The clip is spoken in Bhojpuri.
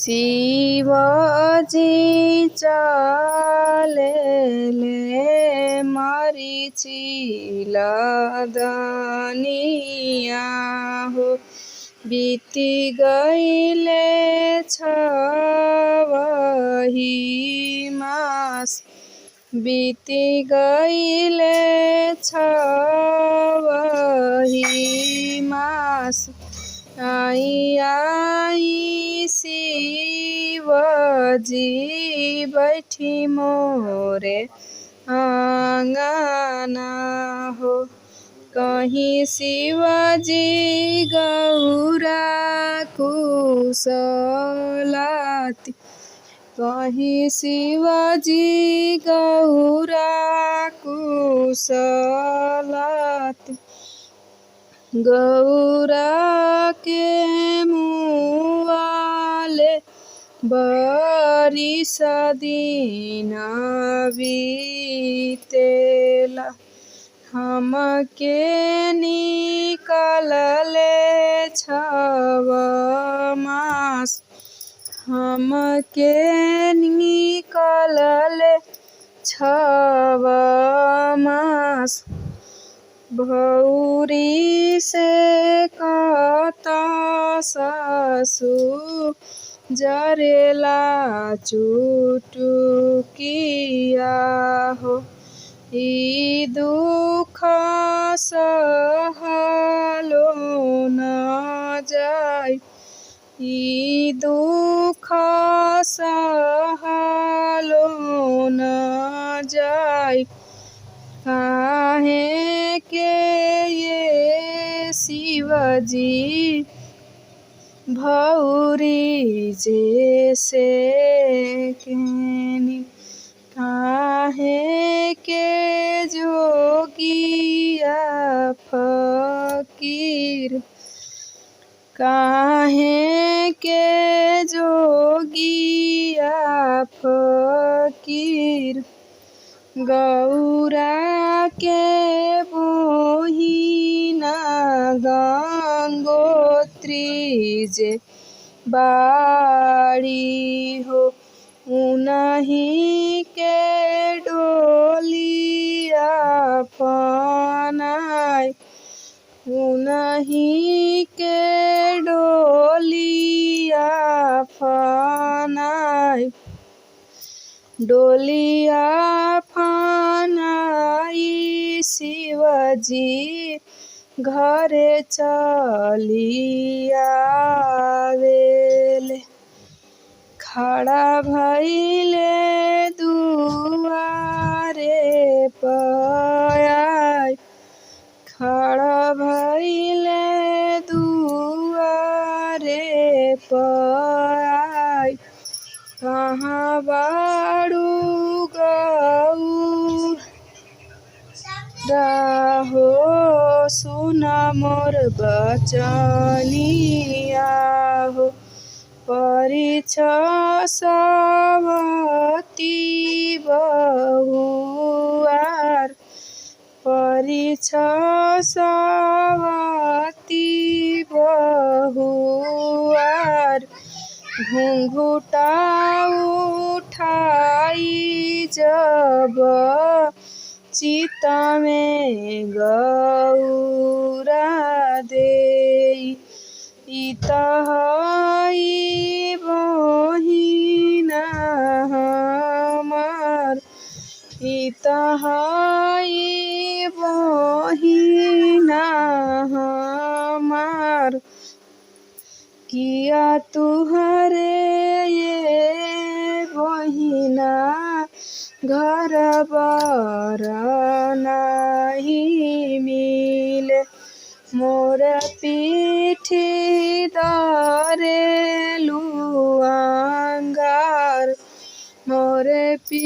शिवजी चलेले मरीचि लदनिया हो। बीती गईले 6 मास, बीती गईले 6 मास। आई आई शिवजी बैठी मोरे आंगना हो। कहीं शिवजी गौरा कुशलाती, कहीं शिवजी गौरा कुशलाती। गौरा के मुआले बरिस दिन बीतेला, हमके निकलले 6 मास, हमके निकलले 6 मास। भौरी से कहता ससुर जरेला चुटकिया हो। ई दुख सहलो न जाय, ई दुख सहलो न जाय। काहे के ये शिवजी भौरी जैसे केनी, काहे के जोगिया फकीर, काहे के जोगिया फकीर। गौरा के बहिना गंगोत्री जे बाड़ी हो, उन्हीं के डोलिया पनाय, उन्हीं के डोलिया पनाय। डोलिया फनाई शिवजी घरे चली आवेले। खड़ा भइले दुआरे पयाय, खड़ा भइले दुआरे पयाय। कहाँ बाड़ू गौरा हो, सुना मोर बचनिया हो। परिछ सवती बहुआर, परिछ सवती बहुआर। घुंघुटा उठाई जब चिता में गौरा देई, इतहई बहिना हमार, इतहई बहिना हमार। किया तुहरे ये बहिना घर बार नहीं मिले, मोर पीठी दरे लुआंगार, मोर पी